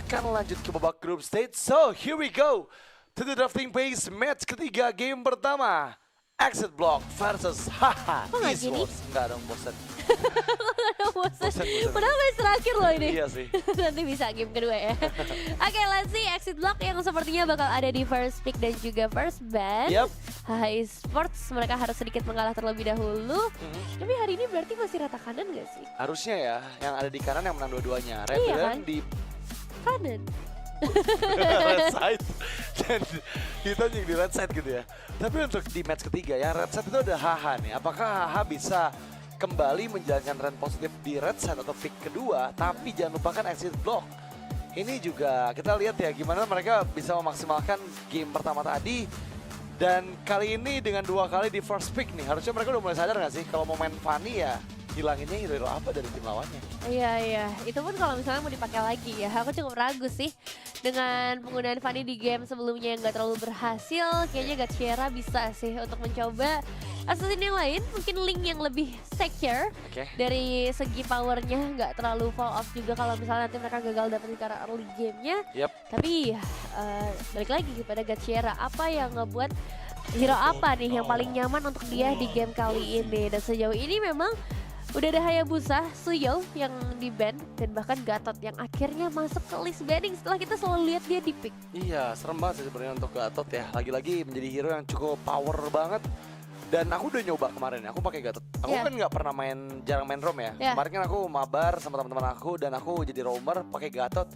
akan lanjut ke babak group stage. So, here we go to the drafting phase match ketiga game pertama. Exit Block versus Haha Kok nggak gini? Esports. Enggak dong, bosan. Bosan. Bosan. Padahal match terakhir loh ini. Iya sih. Nanti bisa game kedua ya. Oke, let's see Exit Block yang sepertinya bakal ada di first pick dan juga first ban. Yap. Haha Esports mereka harus sedikit mengalah terlebih dahulu. Tapi hari ini berarti masih rata kanan gak sih? Harusnya ya, yang ada di kanan yang menang dua-duanya. Red Iya Villain kan? di Kanan. red side dan kita juga di red side gitu ya. Tapi untuk di match ketiga ya, red side itu ada Haha nih. Apakah Haha bisa kembali menjalankan tren positif di red side atau pick kedua, tapi jangan lupakan Exit Block. Ini juga kita lihat ya gimana mereka bisa memaksimalkan game pertama tadi. Dan kali ini dengan 2 kali di first pick nih, harusnya mereka udah mulai sadar nggak sih kalau mau main Fanny ya hilanginnya hero apa dari tim lawannya. Iya, itu pun kalau misalnya mau dipakai lagi ya, aku cukup ragu sih dengan penggunaan Fanny di game sebelumnya yang gak terlalu berhasil. Kayaknya Gachiera bisa sih untuk mencoba assassin yang lain, mungkin Link yang lebih secure Oke. dari segi powernya, gak terlalu fall off juga kalau misalnya nanti mereka gagal dapetin karena early gamenya. Yap. Tapi balik lagi kepada Gachiera, apa yang ngebuat hero apa nih yang paling nyaman untuk dia di game kali ini. Dan sejauh ini memang udah ada Hayabusa, Suyo yang di ban dan bahkan Gatot yang akhirnya masuk ke list banning setelah kita selalu lihat dia di pick. Iya, serem banget sih sebenarnya untuk Gatot ya. Lagi-lagi menjadi hero yang cukup power banget. Dan aku udah nyoba kemarin, aku pakai Gatot. Aku Yeah. kan nggak pernah jarang main roam ya. Yeah. Kemarin kan aku mabar sama teman-teman aku dan aku jadi roamer pakai Gatot.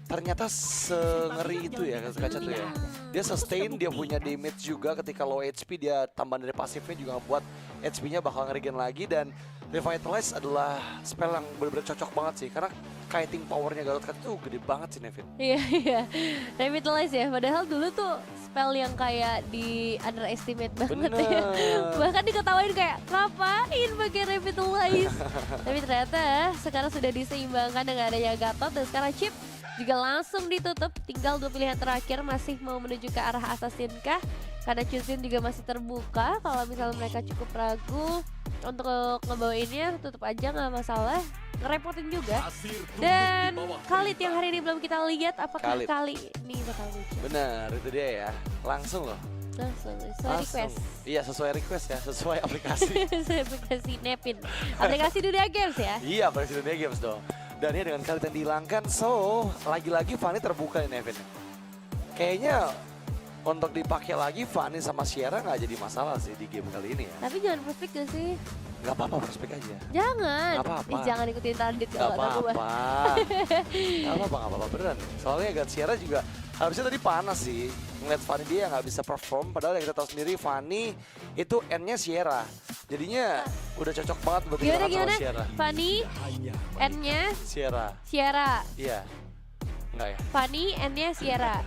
Ternyata sengeri itu ya kaca tuh ya. Dia sustain, dia punya damage juga ketika low HP, dia tambahan dari pasifnya juga buat HP-nya bakal ngerigen lagi. Dan Revitalize adalah spell yang benar-benar cocok banget sih karena kiting powernya Gatot kan itu gede banget sih Nevin. Iya. Revitalize ya, padahal dulu tuh spell yang kayak di underestimate banget ya. Bahkan diketawain kayak, ngapain pakai Revitalize? Tapi ternyata sekarang sudah diseimbangkan dengan adanya Gatot dan sekarang Chip juga langsung ditutup. Tinggal 2 pilihan terakhir, masih mau menuju ke arah Assassin kah? Karena Chuzin juga masih terbuka, kalau misalnya mereka cukup ragu untuk ngebawainnya, tutup aja nggak masalah. Ngerepotin juga. Dan Khalid yang hari ini belum kita lihat, apakah Khalid. kali ini bakal muncul? Bener, itu dia ya. Langsung loh. Langsung, sesuai request. Iya, sesuai request ya, sesuai aplikasi. Sesuai aplikasi Nepin. Aplikasi Dunia Games ya? Iya, aplikasi Dunia Games dong. Dan ini dengan Khalid yang dihilangkan, so lagi-lagi Fanny terbuka nih Nevin. Kayaknya untuk dipakai lagi Fanny sama Sierra nggak jadi masalah sih di game kali ini ya. Tapi jangan perfect gak sih? Nggak apa-apa, prospek aja. Jangan. Nggak apa-apa. Ih, jangan ikutin Tandit Nggak kalau kata gua. apa-apa. Nggak apa-apa beneran. Soalnya Gat Sierra juga harusnya tadi panas sih. Ngeliat Fanny dia nggak bisa perform, padahal yang kita tahu sendiri Fanny itu N-nya Sierra. Jadinya udah cocok banget buat digunakan sama Gimana? Sierra. Fanny, N-nya Sierra, Sierra. iya. Enggak ya? Fanny, N-nya Sierra.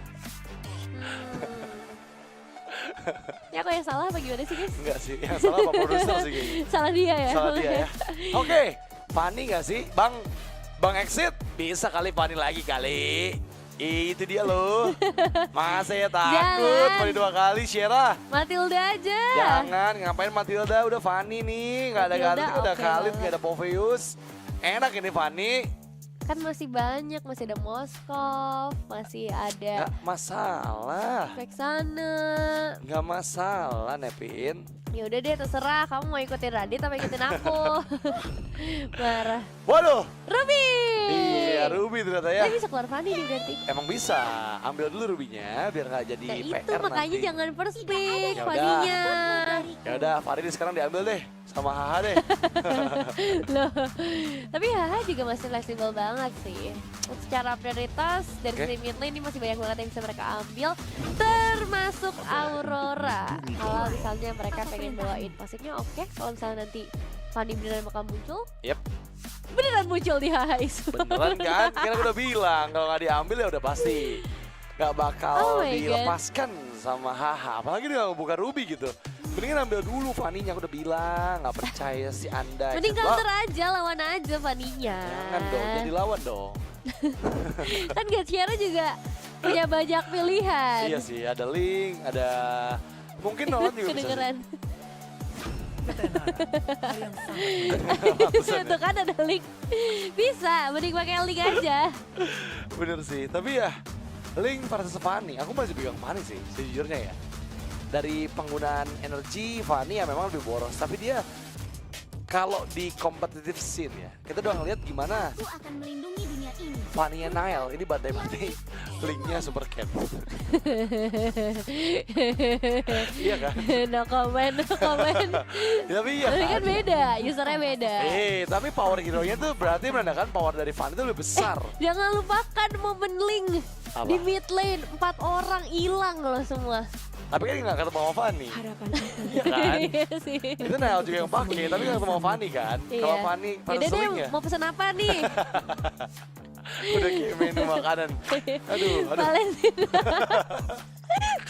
Ya aku yang salah apa gimana sih guys? Enggak sih, yang salah Pak Produser sih kayaknya. Salah dia ya? Salah dia ya. Oke, Fanny nggak sih? Bang Exit, bisa kali Fanny lagi kali. Itu dia loh. Masa ya takut Jangan. Fanny 2 kali, Sierra. Matilda aja. Jangan, ngapain Matilda, udah Fanny nih. Nggak ada Matilda Gatot, udah oke Khalid, banget. nggak ada Poveus. Enak ini Fanny. Kan masih banyak, masih ada Moskov, masih ada Nggak masalah. Vexana. Nggak masalah, Nevin. Ya udah deh terserah, kamu mau ikutin Radit atau ikutin aku? Marah. Waduh, Ruby. iya Ruby ternyata ya. Tapi bisa keluar Fanny nih berarti. Emang bisa, ambil dulu rubinya biar nggak jadi Nah itu PR makanya nanti. jangan first pick Ya udah. Fanny-nya. Ya udah, Farid sekarang diambil deh sama Haha deh. Loh, tapi Haha juga masih fleksibel banget sih. Secara prioritas dari Oke. sisi mid lane ini masih banyak banget yang bisa mereka ambil, termasuk Aurora. Kalau misalnya mereka pengen bawain pasifnya oke. Kalau misalnya nanti Fanny beneran bakal muncul, Yep, beneran muncul di Haha itu. beneran kan? Kan aku udah bilang kalau nggak diambil ya udah pasti nggak bakal Oh my God. dilepaskan sama Haha. Apalagi dia bukan Ruby gitu. Mendingan ambil dulu Fanny-nya, aku udah bilang nggak percaya si Anda. Mending Wah, counter aja, lawan aja Fanny-nya. jangan dong, jadi lawan dong. Kan Gachiera juga punya banyak pilihan. Iya sih, ada Link, ada mungkin lawan juga bisa. Kedengeran. Ratusan ya. Itu kan ada link. Bisa, mending pakai link aja. Bener sih, tapi ya Link versus Fanny, aku masih pegang Fanny sih sejujurnya ya. Dari penggunaan energi, Fanny ya memang lebih boros, tapi dia kalau di competitive scene ya, kita udah ngeliat gimana Aku akan melindungi dunia ini. Fanny and Nile ini badai-badai Linknya super cat. Iya kan? No comment, no comment. Tapi iya Tapi kan kan? beda, usernya beda. Tapi power hero-nya tuh berarti menandakan power dari Fanny itu lebih besar. Jangan lupakan momen Link Apa? di mid lane, 4 orang hilang loh semua. Tapi kan nggak ketemu sama Fanny. Harapan Iya kan? Iya sih. Itu Nile juga yang pakai, tapi nggak ketemu sama Fanny kan? Kalau Iya. Fanny pada Yaudah deh, sering ya, mau pesen apa nih? udah kayak menu makanan. Aduh. Valentina.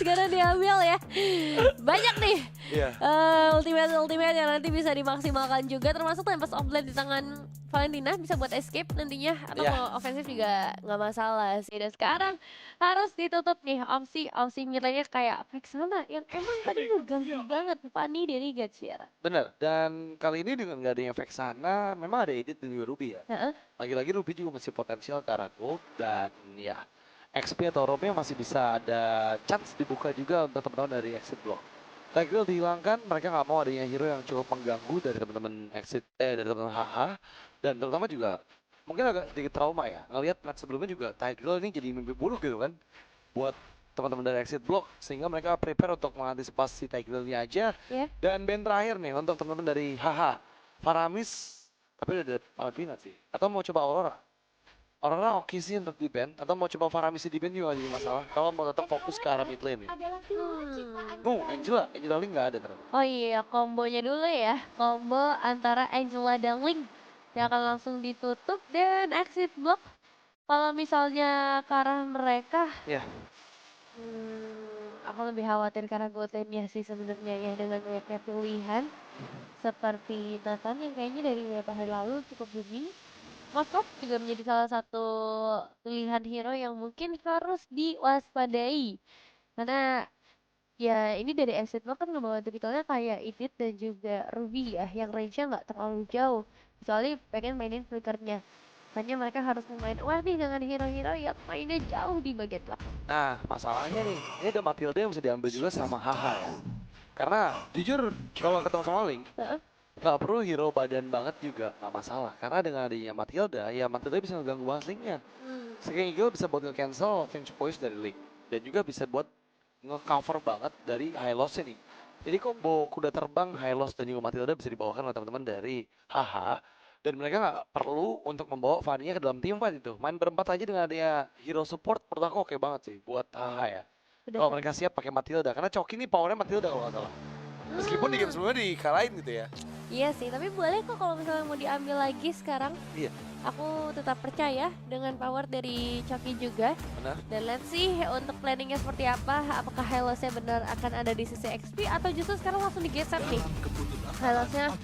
Sekarang diambil ya. Banyak nih. Iya. Ultimate yang nanti bisa dimaksimalkan juga, termasuk Tempest of Blade di tangan Valentina bisa buat escape nantinya, atau Iya. mau ofensif juga nggak masalah sih. Dan sekarang harus ditutup nih opsi nilainya kayak Vexana yang emang tadi ngeganggu banget Fanny dari Gatsira. Bener, dan kali ini dengan nggak adanya Vexana, memang ada edit dan juga Ruby ya. Heeh. Lagi-lagi Ruby juga masih potensial ke arah gold, dan ya XP atau roamnya masih bisa ada chance dibuka juga untuk teman-teman dari exit block. Tigreal dihilangkan, mereka nggak mau adanya hero yang cukup mengganggu dari teman-teman exit, dari teman-teman HH, dan terutama juga mungkin agak sedikit trauma ya, ngelihat match sebelumnya juga Tigreal ini jadi mimpi buruk gitu kan, buat teman-teman dari exit block, sehingga mereka prepare untuk mengantisipasi Tigreal-nya aja. Ya. Dan band terakhir nih untuk teman-teman dari HH, Faramis, tapi udah ada Palpina sih, atau mau coba Aurora? Aurora oke sih untuk di band, atau mau coba Faramis di band juga jadi masalah, kalau mau tetap fokus ke arah mid lane ya. adalah Tuhan ciptaan. Angela Link nggak ada terus. Oh iya, kombonya dulu ya. Combo antara Angela dan Link yang akan langsung ditutup dan exit block. Kalau misalnya ke arah mereka, Iya. aku lebih khawatir karena gotennya sih sebenarnya ya, dengan banyaknya pilihan seperti Nathan yang kayaknya dari beberapa hari lalu cukup booming. Moskov juga menjadi salah satu pilihan hero yang mungkin harus diwaspadai. Karena ya ini dari exit block kan ngebawa tipikalnya kayak Edith dan juga Ruby ya, yang range-nya nggak terlalu jauh. Kecuali pengen mainin flickernya. Makanya mereka harus main wah nih dengan hero-hero yang mainnya jauh di bagian belakang. Nah, masalahnya nih, ini ada Matilda yang bisa diambil juga sama HH ya. Karena jujur kalau ketemu sama Link, Heeh. nggak perlu hero badan banget juga nggak masalah. Karena dengan adanya Matilda, ya Matilda bisa ngeganggu banget Linknya. Sehingga Eagle bisa buat nge-cancel Finch Poise dari Link. Dan juga bisa buat nge-cover banget dari high loss ini. Jadi combo kuda terbang, high loss dan juga Matilda bisa dibawakan oleh teman-teman dari HH. Dan mereka nggak perlu untuk membawa Fanny-nya ke dalam team fight itu. Main berempat aja dengan adanya hero support, menurut aku oke banget sih buat HH ya. Udah Kalau mereka siap pakai Matilda, karena Choki ini powernya Matilda kalau nggak salah. Meskipun di game sebelumnya dikalahin gitu ya. Iya sih, tapi boleh kok kalau misalnya mau diambil lagi sekarang. Iya. Aku tetap percaya dengan power dari Choki juga. Benar. Dan let's see untuk planningnya seperti apa. Apakah Helosnya benar akan ada di sisi XP atau justru sekarang langsung digeser nih. Helosnya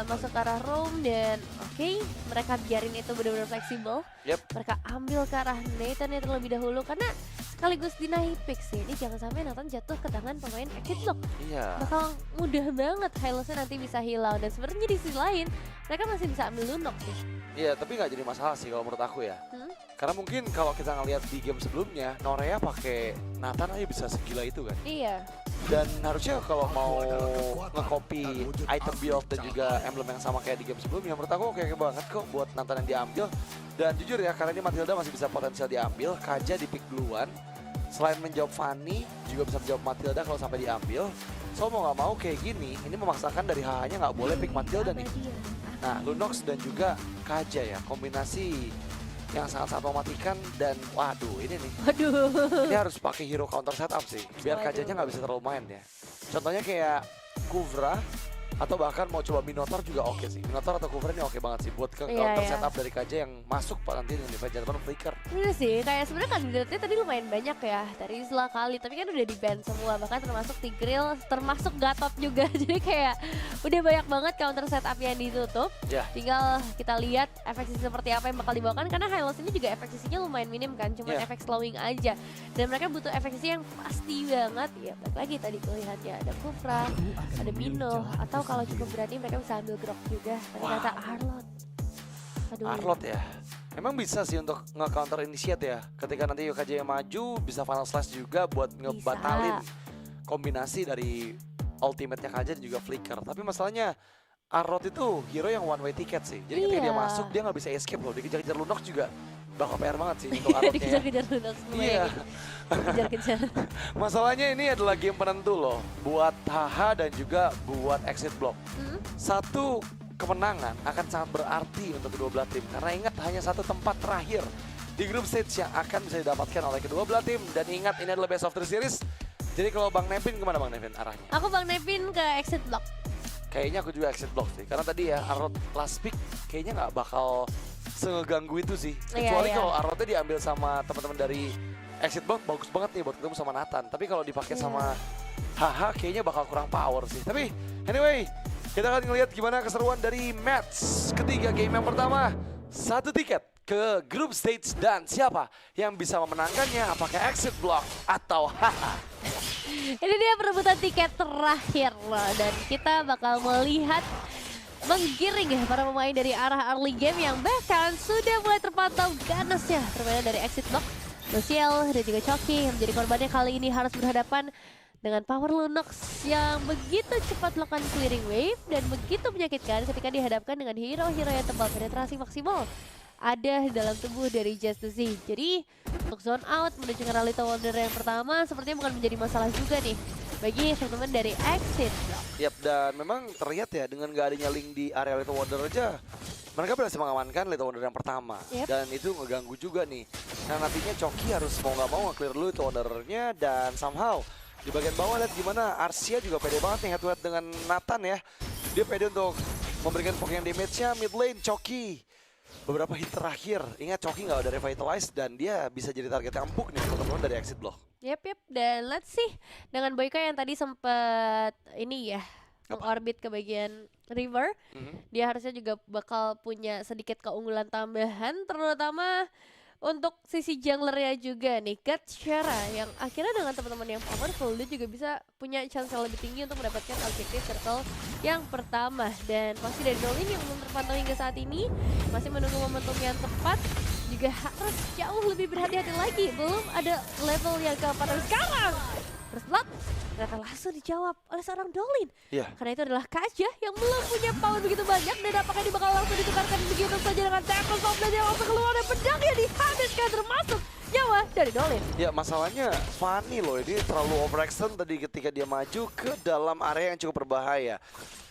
masuk ke arah roam dan oke, mereka biarin itu benar-benar fleksibel. Yep. Mereka ambil ke arah Nathan terlebih dahulu karena sekaligus deny pick sih. Ini jangan sampai Nathan jatuh ke tangan pemain exit block. Iya. Bakal mudah banget Helosnya nanti bisa hilang. Dan sebenarnya di sisi lain mereka masih bisa ambil Lunok sih. Iya, tapi nggak jadi masalah sih kalau menurut aku ya. Karena mungkin kalau kita ngelihat di game sebelumnya, Norea pakai Nathan aja bisa segila itu kan. Iya. Dan harusnya kalau mau nge-copy item build dan juga emblem yang sama kayak di game sebelumnya, menurut aku oke banget kok buat Nathan yang diambil. Dan jujur ya, karena ini Matilda masih bisa potensial diambil, Kaja di pick duluan. Selain menjawab Fanny, juga bisa menjawab Matilda kalau sampai diambil. So mau nggak mau kayak gini, ini memaksakan dari HH-nya nggak boleh pick Matilda nih. Nah, Lunox dan juga Kaja ya, kombinasi yang sangat-sangat mematikan dan waduh ini nih. Waduh. Ini harus pakai hero counter setup sih, biar Waduh. Kajanya nggak bisa terlalu main ya. Contohnya kayak Kuvra, atau bahkan mau coba Minotaur juga oke sih. Minotaur atau Kuvra ini oke banget sih buat ke Iya, counter iya. setup dari Kaja yang masuk nanti dengan Divine Gentleman Flicker. Bener sih, kayak sebenarnya kandidatnya tadi lumayan banyak ya, dari Isla kali, tapi kan udah di ban semua, bahkan termasuk Tigreal, termasuk Gatot juga. Jadi kayak udah banyak banget counter setup yang ditutup. Ya. Tinggal kita lihat efek sisi seperti apa yang bakal dibawakan, karena Hylos ini juga efek sisinya lumayan minim kan, cuma Ya. efek slowing aja. Dan mereka butuh efek sisi yang pasti banget. Ya balik lagi tadi pilihannya ada Kufra, ada Mino, atau kalau cukup berani mereka bisa ambil Grok juga. Ternyata Arlot. Aduh. Arlot ya. Emang bisa sih untuk nge-counter initiate ya. Ketika nanti UKJ maju bisa final slash juga buat ngebatalin kombinasi dari ultimate-nya KJ dan juga flicker. Tapi masalahnya Arrot itu hero yang one way ticket sih. Jadi ketika dia masuk dia nggak bisa escape loh. Dikejar-kejar Lunox juga bakal PR banget sih untuk Arrotnya. Dikejar-kejar Lunox Iya. Dikejar-kejar. Masalahnya ini adalah game penentu loh buat HH dan juga buat exit block. Satu kemenangan akan sangat berarti untuk kedua belah tim karena ingat hanya satu tempat terakhir di grup stage yang akan bisa didapatkan oleh kedua belah tim dan ingat ini adalah best of 3 series. Jadi kalau Bang Nevin kemana Bang Nevin arahnya? Aku Bang Nevin ke exit block. Kayaknya aku juga exit block sih karena tadi ya Arrot last pick kayaknya nggak bakal seganggu itu sih kecuali kalau Arrotnya diambil sama teman-teman dari exit block bagus banget nih buat ketemu sama Nathan tapi kalau dipakai sama HH kayaknya bakal kurang power sih tapi anyway kita akan ngelihat gimana keseruan dari match ketiga game yang pertama. Satu tiket ke group stage dan siapa yang bisa memenangkannya? Apakah exit block atau haha? Ini dia perebutan tiket terakhir loh dan kita bakal melihat menggiring ya para pemain dari arah early game yang bahkan sudah mulai terpantau ganasnya permainan dari exit block. Luciel dan juga Choki yang menjadi korbannya kali ini harus berhadapan dengan power Lunox yang begitu cepat melakukan clearing wave dan begitu menyakitkan ketika dihadapkan dengan hero-hero yang tebal penetrasi maksimal ada dalam tubuh dari Just to See. Jadi untuk zone out menuju ke Ralito Wonder yang pertama sepertinya bukan menjadi masalah juga nih bagi teman-teman dari exit. Yap, dan memang terlihat ya dengan gak adanya link di area Little Wonder aja mereka berhasil mengamankan Little Wonder yang pertama. Dan itu ngeganggu juga nih. Nah nantinya Choki harus mau gak mau nge-clear dulu Little Wonder-nya dan somehow di bagian bawah lihat gimana Arsia juga pede banget nih head to head dengan Nathan ya. Dia pede untuk memberikan pokean damage-nya mid lane Choki. Beberapa hit terakhir, ingat Choki nggak ada revitalize dan dia bisa jadi target yang empuk nih untuk teman-teman dari exit block. Yap, dan let's see dengan Boyka yang tadi sempat ini ya orbit ke bagian river, dia harusnya juga bakal punya sedikit keunggulan tambahan terutama untuk sisi junglernya juga nih, Gatchera yang akhirnya dengan teman-teman yang powerful dia juga bisa punya chance yang lebih tinggi untuk mendapatkan objektif circle yang pertama. Dan masih dari Dolin yang belum terpantau hingga saat ini, masih menunggu momentum yang tepat, juga harus jauh lebih berhati-hati lagi. Belum ada level yang keempat dan sekarang First Blood ternyata langsung dijawab oleh seorang Dolin. Karena itu adalah Kaja yang belum punya power begitu banyak dan apakah dia bakal langsung ditukarkan begitu saja dengan tackle soft dan dia langsung keluar dan pedangnya dihabiskan termasuk nyawa dari Dolin. Ya masalahnya Fanny loh ini terlalu overextend tadi ketika dia maju ke dalam area yang cukup berbahaya.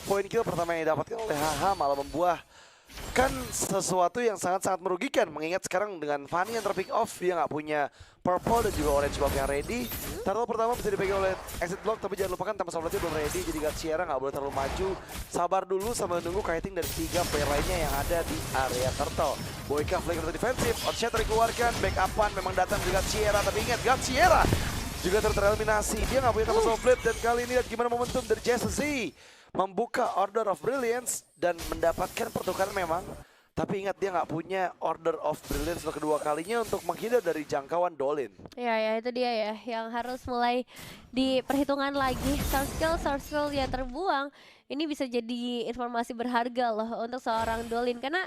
Poin kill pertama yang didapatkan oleh HH malah membuahkan sesuatu yang sangat-sangat merugikan mengingat sekarang dengan Fanny yang terpick off dia nggak punya purple dan juga orange buff yang ready. Turtle pertama bisa dipegang oleh exit block tapi jangan lupakan Tempest of Blade belum ready jadi Gatchera nggak boleh terlalu maju. Sabar dulu sambil menunggu kiting dari 3 player lainnya yang ada di area Turtle. Boyka flanker defensif, Outshatter dikeluarkan, backupan memang datang dari Gatchera tapi ingat Gatchera juga tereliminasi. Dia nggak punya Tempest of Blade dan kali ini lihat gimana momentum dari Jessie membuka Order of Brilliance dan mendapatkan pertukaran memang. Tapi ingat dia nggak punya Order of Brilliance untuk kedua kalinya untuk menghindar dari jangkauan Dolin. Ya itu dia ya yang harus mulai diperhitungkan lagi. Source skill yang terbuang ini bisa jadi informasi berharga loh untuk seorang Dolin karena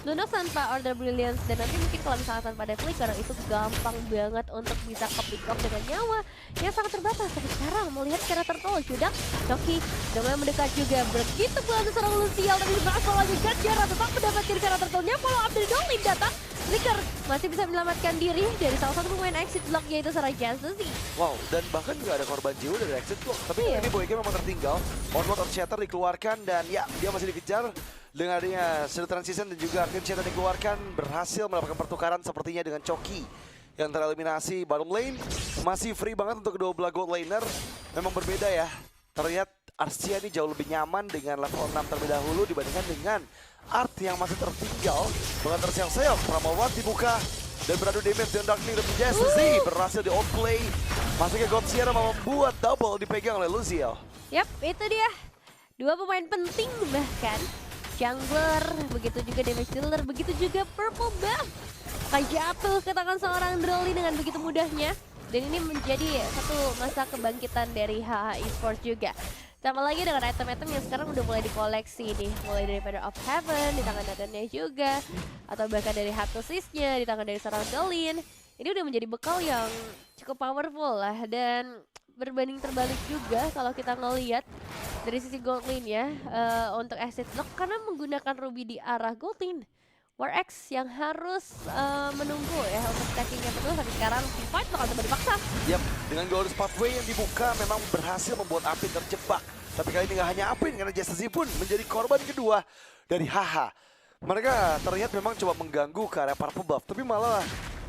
Lunox tanpa Order Brilliance dan nanti mungkin kalau misalnya tanpa ada flicker itu gampang banget untuk bisa ke-pick up dengan nyawa yang sangat terbatas. Tapi sekarang melihat cara Turtle sudah Choki dengan mendekat juga begitu pula ada seorang Luciel tapi berhasil lagi Gatchera tetap mendapatkan cara Turtle-nya follow up dari Dolin datang. Flicker masih bisa menyelamatkan diri dari salah satu pemain exit block yaitu seorang Jessie. Wow, dan bahkan juga ada korban jiwa dari exit block. Tapi ini Boyka memang tertinggal. Onward Outshatter dikeluarkan dan ya dia masih dikejar dengan adanya Shield Transition dan juga Outshatter dikeluarkan berhasil mendapatkan pertukaran sepertinya dengan Choki yang tereliminasi. Bottom lane masih free banget untuk kedua belah gold laner. Memang berbeda ya. Terlihat Arsia ini jauh lebih nyaman dengan level 6 terlebih dahulu dibandingkan dengan Art yang masih tertinggal. Dengan terseok-seok, Pramawat dibuka dan beradu damage dan Darkling dari Jessie berhasil di outplay. Masuknya Gatchera membuat double dipegang oleh Luciel. Yap, itu dia. Dua pemain penting bahkan. Jungler, begitu juga damage dealer, begitu juga purple buff. Akan jatuh ke tangan seorang Dolin dengan begitu mudahnya. Dan ini menjadi satu masa kebangkitan dari HH Esports juga. Tambah lagi dengan item-item yang sekarang udah mulai dikoleksi nih. Mulai dari Feather of Heaven di tangan Nathannya juga. Atau bahkan dari Hatosisnya di tangan dari seorang Dolin. Ini udah menjadi bekal yang cukup powerful lah. Dan berbanding terbalik juga kalau kita ngelihat dari sisi gold lane ya. Untuk exit block karena menggunakan Ruby di arah gold lane. War-X yang harus menunggu ya untuk stackingnya betul sampai sekarang fight bakal coba dipaksa. Yap, dengan Glorious Pathway yang dibuka memang berhasil membuat Apin terjebak. Tapi kali ini nggak hanya Apin karena Jesse pun menjadi korban kedua dari HH. Mereka terlihat memang coba mengganggu ke area para buff, tapi malah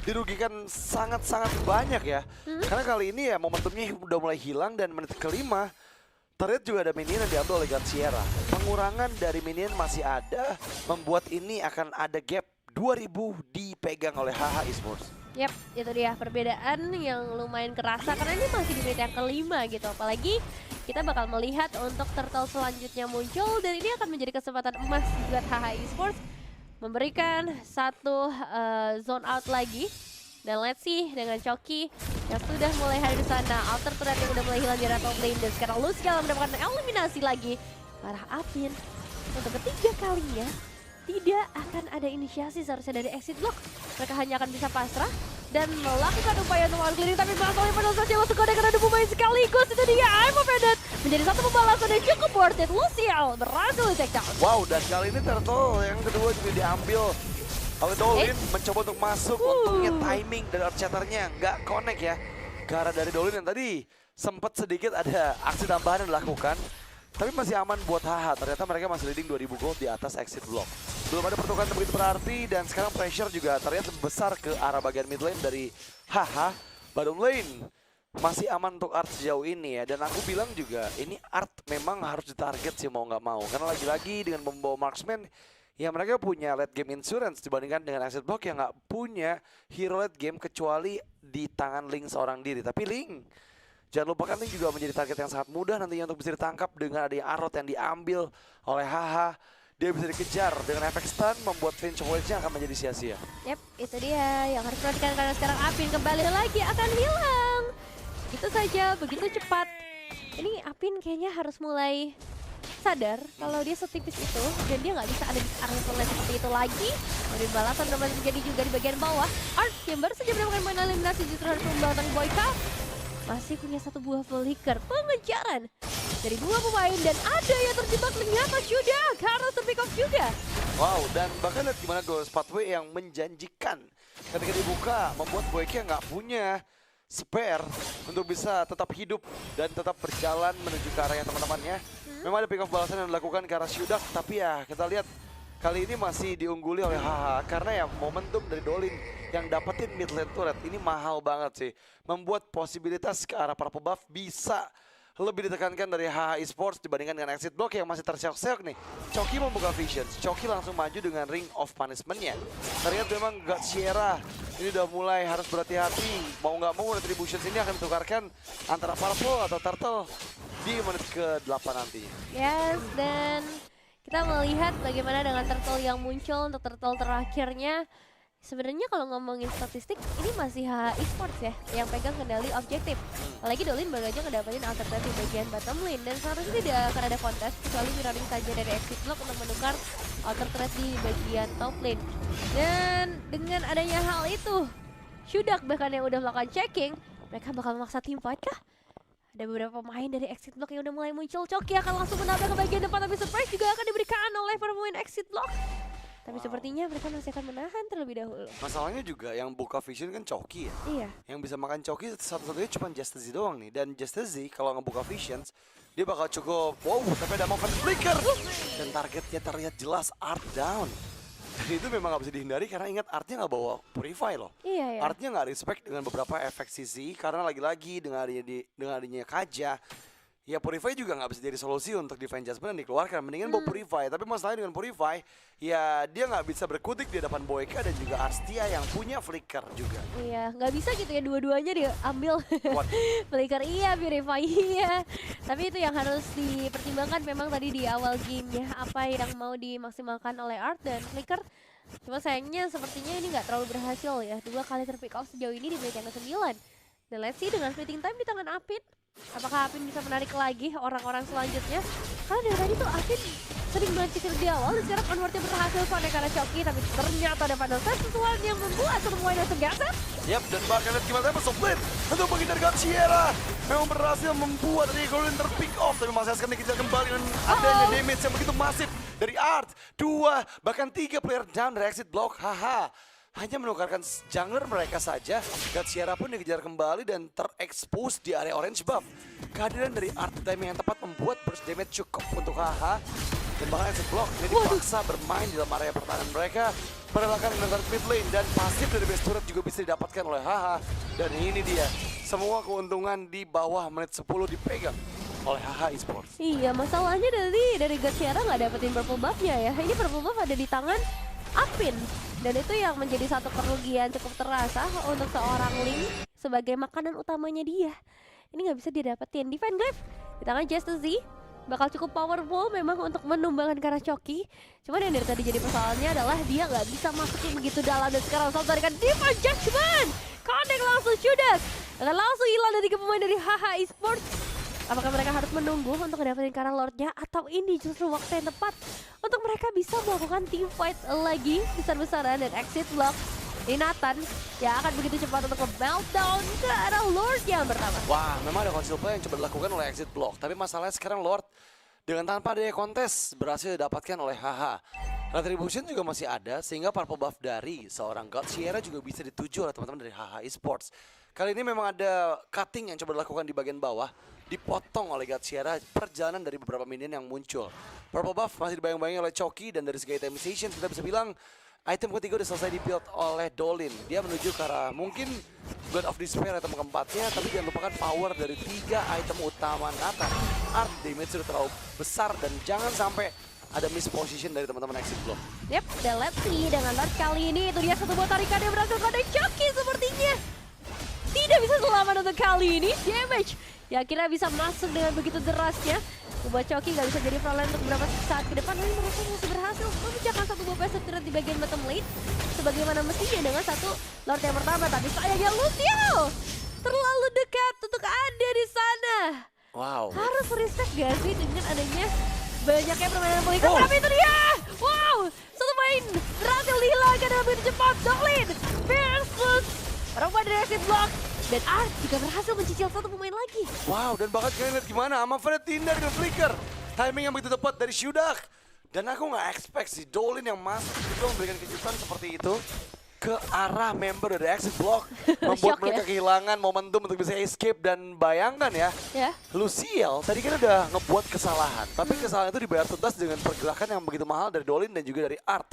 dirugikan sangat-sangat banyak ya. Karena kali ini ya momentumnya udah mulai hilang dan menit kelima terlihat juga ada minion yang diambil oleh God Sierra. Pengurangan dari minion masih ada, membuat ini akan ada gap 2000 dipegang oleh HH Esports. Yap, itu dia perbedaan yang lumayan kerasa karena ini masih di menit yang kelima gitu. Apalagi kita bakal melihat untuk turtle selanjutnya muncul dan ini akan menjadi kesempatan emas buat HH Esports memberikan satu zone out lagi. Dan let's see dengan Choki yang sudah mulai hadir di sana, Alter Turret yang udah mulai hilang di top lane dan sekarang Lucial mendapatkan eliminasi lagi. Para Apin untuk ketiga kalinya tidak akan ada inisiasi seharusnya dari exit block. Mereka hanya akan bisa pasrah dan melakukan upaya untuk clearing, tapi masalahnya pada saat masuk kode karena ada pemain sekaligus. Itu dia I'm offended menjadi satu pembalasan yang cukup worth it. Lucial berhasil di take down. Wow, dan kali ini turtle yang kedua juga diambil oleh Dolin, mencoba untuk masuk. Untungnya timing dari Earthshatternya nggak connect ya. Gara dari Dolin yang tadi sempat sedikit ada aksi tambahan yang dilakukan. Tapi masih aman buat HH, ternyata mereka masih leading 2000 gold di atas exit block. Belum ada pertukaran yang begitu berarti dan sekarang pressure juga terlihat besar ke arah bagian mid lane dari HH. Bottom lane masih aman untuk Art sejauh ini ya. Dan aku bilang juga ini Art memang harus ditarget sih mau nggak mau. Karena lagi-lagi dengan membawa marksman, ya mereka punya late game insurance dibandingkan dengan exit block yang nggak punya hero late game kecuali di tangan Link seorang diri. Tapi Link, jangan lupakan Link juga menjadi target yang sangat mudah nantinya untuk bisa ditangkap dengan adanya Arrow yang diambil oleh HH. Dia bisa dikejar dengan efek stun, membuat range nya akan menjadi sia-sia. Yap, itu dia yang harus perhatikan karena sekarang Apin kembali lagi akan hilang. Itu saja, begitu cepat. Ini Apin kayaknya harus mulai sadar kalau dia setipis itu dan dia nggak bisa ada di area sunlight seperti itu lagi. Dan balasan udah masih terjadi juga di bagian bawah. Art yang baru saja mendapatkan poin eliminasi justru harus membatalkan Boyka. Masih punya satu buah flicker pengejaran dari dua pemain dan ada yang terjebak ternyata sudah karena terpick off juga. Wow, dan bahkan lihat gimana Glorious Pathway yang menjanjikan ketika dibuka membuat Boyka nggak punya spare untuk bisa tetap hidup dan tetap berjalan menuju ke arah teman-temannya. Memang ada pick off balasan yang dilakukan ke arah Syudak, tapi ya kita lihat kali ini masih diungguli oleh HH karena ya momentum dari Dolin yang dapetin mid lane turret ini mahal banget sih. Membuat posibilitas ke arah para pebuff bisa lebih ditekankan dari HH Esports dibandingkan dengan exit block yang masih terseok-seok nih. Choki membuka visions, Choki langsung maju dengan Ring of Punishment-nya. Ternyata memang God Sierra ini udah mulai harus berhati-hati. Mau nggak mau Retributions ini akan ditukarkan antara Purple atau Turtle di menit ke-8 nanti. Yes, dan kita melihat bagaimana dengan turtle yang muncul untuk turtle terakhirnya. Sebenarnya kalau ngomongin statistik, ini masih HH Esports ya yang pegang kendali objektif. Apalagi Dolin baru aja ngedapetin alternatif bagian bottom lane dan seharusnya tidak akan ada kontes kecuali mirroring saja dari exit block untuk menukar alternatif di bagian top lane. Dan dengan adanya hal itu, Syudak bahkan yang udah melakukan checking, mereka bakal memaksa team fight kah? Ada beberapa pemain dari exit block yang udah mulai muncul. Choki akan langsung menabrak ke bagian depan, tapi surprise juga akan diberikan oleh para pemain exit block. Tapi sepertinya mereka masih akan menahan terlebih dahulu. Masalahnya juga yang buka vision kan Choki ya. Iya. Yang bisa makan Choki satu-satunya cuma Justice doang nih. Dan Justice kalau ngebuka visions, dia bakal cukup wow, tapi ada movement flicker. Dan targetnya terlihat jelas Art down. Dan itu memang gak bisa dihindari karena ingat Artnya gak bawa Purify loh. Iya ya. Artnya gak respect dengan beberapa efek CC karena lagi-lagi dengan adanya Kaja. Ya Purify juga nggak bisa jadi solusi untuk defense Jasmine yang dikeluarkan. Mendingan bawa Purify. Tapi masalahnya dengan Purify, ya dia nggak bisa berkutik di depan Boyka dan juga Arstia yang punya flicker juga. Iya, nggak bisa gitu ya dua-duanya diambil. Flicker iya, Purify iya. Tapi itu yang harus dipertimbangkan memang tadi di awal gamenya. Apa yang mau dimaksimalkan oleh Art dan Flicker. Cuma sayangnya sepertinya ini nggak terlalu berhasil ya. 2 kali terpick off sejauh ini di menit yang ke-9. Dan let's see dengan splitting time di tangan Apin. Apakah Apin bisa menarik lagi orang-orang selanjutnya? Karena dari tadi tuh Apin sering banget kecil di awal dan sekarang onwardnya berhasil connect karena Choki, tapi ternyata ada final set sesuatu yang membuat semuanya tergeser. Yap, dan bahkan lihat gimana Temple Split untuk menghindar Sierra. Memang berhasil membuat dari Golden terpick off, tapi masih akan dikejar kembali dengan adanya damage yang begitu masif dari Art. 2, bahkan 3 player down dari exit block. Haha, hanya menukarkan jungler mereka saja. Sierra pun dikejar kembali dan terekspos di area orange buff. Kehadiran dari Art timing yang tepat membuat burst damage cukup untuk HH. Dan bahkan exit block ini dipaksa bermain di dalam area pertahanan mereka, merelakan menekan mid lane, dan pasif dari base turret juga bisa didapatkan oleh HH. Dan ini dia, semua keuntungan di bawah menit 10 dipegang oleh HH Esports. Iya, masalahnya dari Sierra nggak dapetin purple buff-nya ya. Ini purple buff ada di tangan Apin. Dan itu yang menjadi satu kerugian cukup terasa untuk seorang Link sebagai makanan utamanya dia. Ini nggak bisa didapetin. Defend Glyph di tangan Just Z bakal cukup powerful memang untuk menumbangkan Choki. Cuman yang dari tadi jadi persoalannya adalah dia nggak bisa masukin begitu dalam, dan sekarang langsung tarikan Divine Judgment. Connect langsung Judas akan langsung hilang dari pemain dari HH Esports. Apakah mereka harus menunggu untuk mendapatkan Kara Lordnya, atau ini justru waktu yang tepat untuk mereka bisa melakukan team fight lagi besar-besaran dan exit block? Ini Nathan yang akan begitu cepat untuk meltdown ke arah Lord yang pertama. Wah, memang ada conceal play yang coba dilakukan oleh exit block, tapi masalahnya sekarang Lord dengan tanpa adanya kontes berhasil didapatkan oleh HH. Retribution juga masih ada, sehingga purple buff dari seorang God Sierra juga bisa dituju oleh teman-teman dari HH Esports. Kali ini memang ada cutting yang coba dilakukan di bagian bawah, dipotong oleh God Sierra perjalanan dari beberapa minion yang muncul. Purple buff masih dibayang-bayangi oleh Choki, dan dari segi itemization kita bisa bilang item ketiga udah selesai di-build oleh Dolin. Dia menuju ke arah mungkin God of Despair item keempatnya, tapi jangan lupakan power dari 3 item utama Nathan. Art damage sudah terlalu besar dan jangan sampai ada misposition dari teman-teman exit block. Yep, dan let's see dengan Lord kali ini itu dia satu buah tarikan yang berhasil pada Choki sepertinya. Tidak bisa selamat untuk kali ini. Damage ya kira bisa masuk dengan begitu derasnya, membuat Choki gak bisa jadi frontline untuk beberapa saat ke depan. Lalu mereka masih berhasil memecahkan satu buah passive turret di bagian bottom lane sebagaimana mestinya dengan satu Lord yang pertama. Tapi sayangnya Lucio terlalu dekat untuk ada di sana. Wow. Harus respect gak sih dengan adanya banyaknya permainan politik, tapi itu dia! Wow! Satu main berhasil dihilangkan dalam begitu cepat. Dolin versus perempuan dari exit block. Dan Art juga berhasil mencicil satu pemain lagi. Wow, dan bahkan kalian lihat gimana Amavana tindak dengan flicker. Timing yang begitu tepat dari Shudak. Dan aku nggak expect si Dolin yang masuk itu memberikan kejutan seperti itu ke arah member dari exit block, membuat Shock, mereka ya? kehilangan momentum untuk bisa escape. Dan bayangkan ya, Luciel tadi kan udah ngebuat kesalahan, tapi kesalahan itu dibayar tuntas dengan pergerakan yang begitu mahal dari Dolin dan juga dari Art.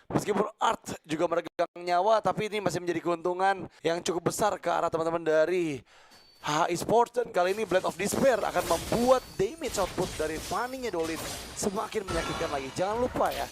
Meskipun Art juga meregang nyawa, tapi ini masih menjadi keuntungan yang cukup besar ke arah teman-teman dari HH Esports. Dan kali ini Blade of Despair akan membuat damage output dari Fanny-nya Dolin semakin menyakitkan lagi. Jangan lupa ya,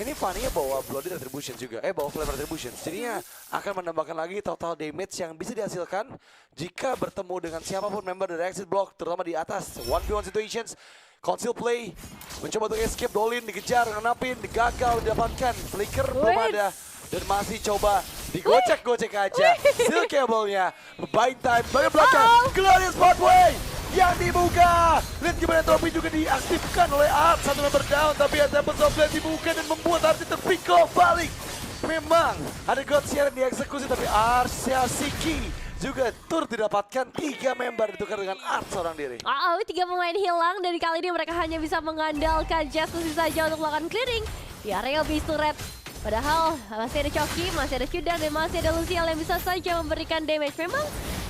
ini Fanny-nya bawa Bloody Retribution juga, bawa Flame Retribution. Jadinya akan menambahkan lagi total damage yang bisa dihasilkan jika bertemu dengan siapapun member dari exit block, terutama di atas 1v1 situations. Conceal play, mencoba untuk escape, Dolin dikejar, ngenapin, gagal didapatkan, flicker belum ada, dan masih coba digocek-gocek aja. Steel cable-nya, buying time, bagian belakang, Glorious Pathway yang dibuka. Lihat gimana trofi juga diaktifkan oleh Art, satu member down, tapi ada Temple dibuka dan membuat Art terpick off balik. Memang ada God Sierra dieksekusi, tapi Arsia Siki juga turut didapatkan 3 member ditukar dengan Art seorang diri. 3 pemain hilang, dan kali ini mereka hanya bisa mengandalkan Justice saja untuk melakukan clearing di area base turret. Padahal masih ada Choki, masih ada Shudan, dan masih ada Luciel yang bisa saja memberikan damage. Memang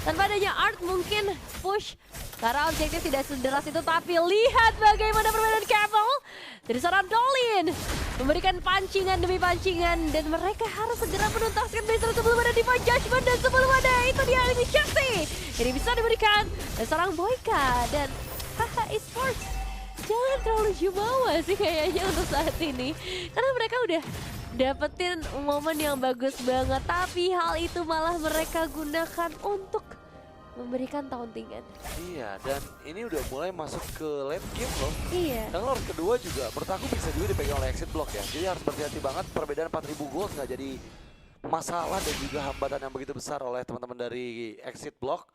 tanpa adanya Art mungkin push karena objektif tidak sederas itu, tapi lihat bagaimana permainan Keppel dari seorang Dolin memberikan pancingan demi pancingan, dan mereka harus segera menuntaskan base sebelum ada Divine Judgment dan sebelum ada itu dia inisiasi. Ini bisa diberikan dari seorang Boyka dan HH Esports. Jangan terlalu jumawa sih kayaknya untuk saat ini, karena mereka udah dapetin momen yang bagus banget, tapi hal itu malah mereka gunakan untuk memberikan tauntingan. Iya, dan ini udah mulai masuk ke late game loh. Iya. Dan Lord kedua juga menurut aku bisa juga dipegang oleh exit block ya. Jadi harus berhati-hati banget, perbedaan 4000 gold nggak jadi masalah dan juga hambatan yang begitu besar oleh teman-teman dari Exit Block.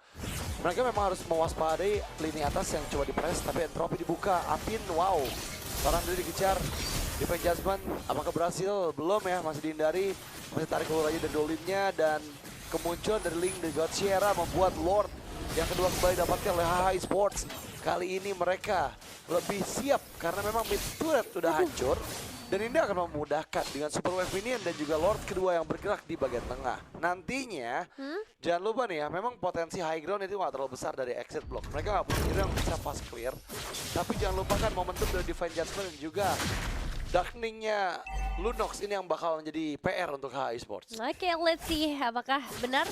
Mereka memang harus mewaspadai lini atas yang coba dipres, tapi Entropy dibuka. Apin, wow, orang diri dikejar. Defense Judgment, apakah berhasil? Belum ya, masih dihindari. Masih tarik keluar lagi dari Dolinnya, dan kemunculan dari Link dari God Sierra membuat Lord yang kedua kembali dapatkan oleh HH Esports. Kali ini mereka lebih siap karena memang mid turret sudah hancur. Dan ini akan memudahkan dengan Super Wave Minion dan juga Lord kedua yang bergerak di bagian tengah. Nantinya, jangan lupa nih ya, memang potensi high ground itu nggak terlalu besar dari Exit Block. Mereka nggak punya hero yang bisa fast clear. Tapi jangan lupakan momentum dari Divine Judgment dan juga darkeningnya Lunox ini yang bakal menjadi PR untuk HH Esports. Oke, let's see apakah benar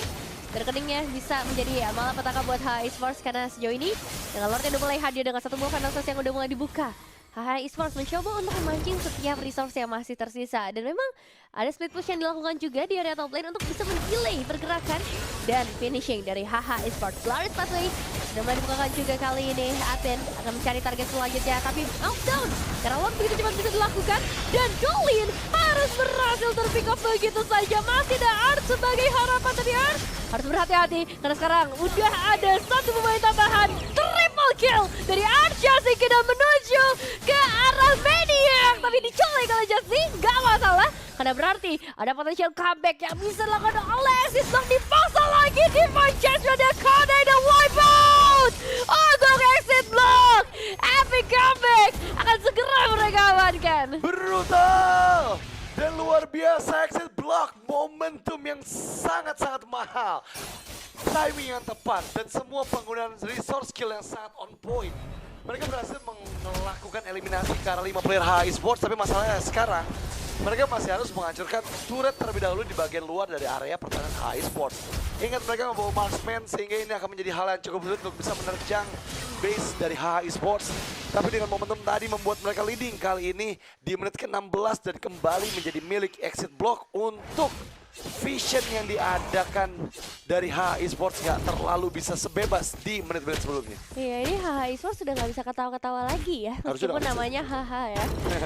rekeningnya bisa menjadi malapetaka buat HH Esports, karena sejauh ini dengan Lord yang udah mulai hadir dengan satu buah Venosus yang udah mulai dibuka. HH Esports mencoba untuk memancing setiap resource yang masih tersisa, dan memang ada split push yang dilakukan juga di area top lane untuk bisa mendelay pergerakan dan finishing dari HH Esports. Laris Pathway sudah mulai dibukakan juga kali ini. Aten akan mencari target selanjutnya, tapi knockdown karena Lord begitu cepat bisa dilakukan, dan Dolin harus berhasil terpick up begitu saja. Masih ada Art sebagai harapan, tapi Art harus berhati-hati karena sekarang udah ada satu pemain tambahan. Triple kill dari Art Jasiki dan menuju ke arah Maniac, tapi dicolek oleh Jasiki. Gak masalah, karena berarti ada potensial comeback yang bisa dilakukan oleh Exit Block. Dipaksa lagi di Manchester dan Kone dan wipeout untuk Exit Block. Epic comeback akan segera mereka amankan. Brutal dan luar biasa Exit Block, momentum yang sangat-sangat mahal, timing yang tepat, dan semua penggunaan resource skill yang sangat on point. Mereka berhasil melakukan eliminasi ke arah 5 player HH Esports, tapi masalahnya sekarang mereka masih harus menghancurkan turret terlebih dahulu di bagian luar dari area pertahanan HH Esports. Ingat, mereka membawa marksman, sehingga ini akan menjadi hal yang cukup sulit untuk bisa menerjang base dari HH Esports. Tapi dengan momentum tadi membuat mereka leading kali ini di menit ke-16 dan kembali menjadi milik Exit Block untuk vision yang diadakan dari HH Esports nggak terlalu bisa sebebas di menit-menit sebelumnya. Iya, ini HH Esports sudah nggak bisa ketawa-ketawa lagi ya, Harusnya meskipun nggak bisa. namanya HH ya.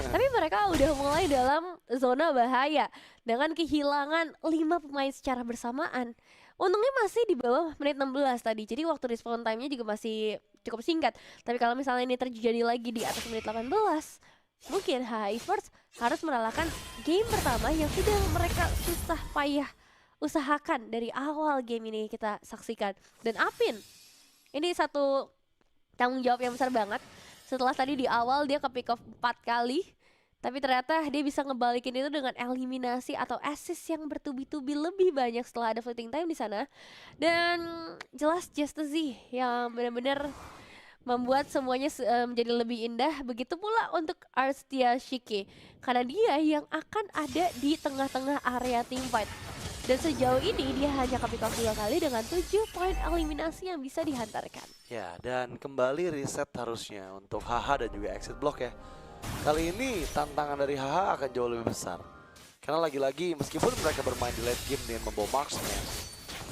Tapi mereka udah mulai dalam zona bahaya dengan kehilangan 5 pemain secara bersamaan. Untungnya masih di bawah menit 16 tadi, jadi waktu respawn time-nya juga masih cukup singkat. Tapi kalau misalnya ini terjadi lagi di atas menit 18, mungkin HH Esports harus merelakan game pertama yang sudah mereka susah payah usahakan dari awal game ini kita saksikan. Dan Apin, ini satu tanggung jawab yang besar banget. Setelah tadi di awal dia ke pick off 4 kali, tapi ternyata dia bisa ngebalikin itu dengan eliminasi atau assist yang bertubi-tubi lebih banyak setelah ada fleeting time di sana. Dan jelas Justice yang benar-benar membuat semuanya menjadi lebih indah. Begitu pula untuk Arstia Shiki, karena dia yang akan ada di tengah-tengah area teamfight. Dan sejauh ini dia hanya ke pick off 2 kali dengan 7 poin eliminasi yang bisa dihantarkan. Ya, dan kembali reset harusnya untuk HH dan juga Exit Block ya. Kali ini tantangan dari HH akan jauh lebih besar. Karena lagi-lagi meskipun mereka bermain di late game dengan membawa marksman,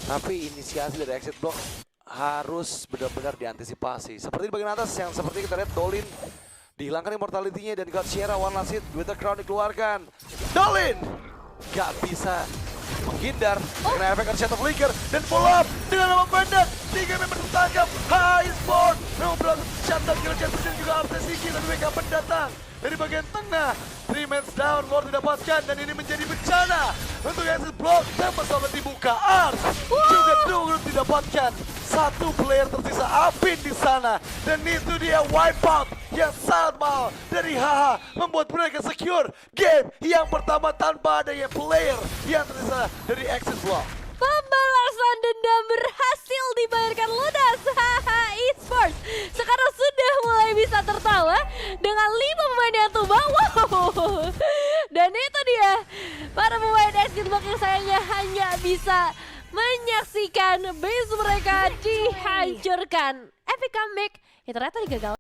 tapi inisiasi dari Exit Block harus benar-benar diantisipasi. Seperti di bagian atas yang seperti kita lihat Dolin dihilangkan immortality-nya, dan God Sierra one last hit with the crown dikeluarkan. Dolin gak bisa menghindar karena efek Shadow Flicker, dan pull up dengan nama pendek 3 member tertangkap. HH Esports memang berhasil shutdown kill Champion dan juga Artesiki, tapi mereka mendatang dari bagian tengah. 3 match down Lord didapatkan, dan ini menjadi bencana untuk Exit Block. Tembak selamat dibuka, Art juga turut didapatkan. Satu player tersisa, Apin di sana, dan itu dia wipeout yang sangat mahal dari HH, membuat mereka secure game yang pertama tanpa adanya player yang tersisa dari Exit Block. Pembalasan dendam berhasil dibayarkan lunas. HH Esports sekarang sudah mulai bisa tertawa dengan 5 pemain yang tumbang. Wow. Dan itu dia para pemain Exit Block yang sayangnya hanya bisa menyaksikan base mereka dihancurkan. Epic comeback yang ternyata digagal.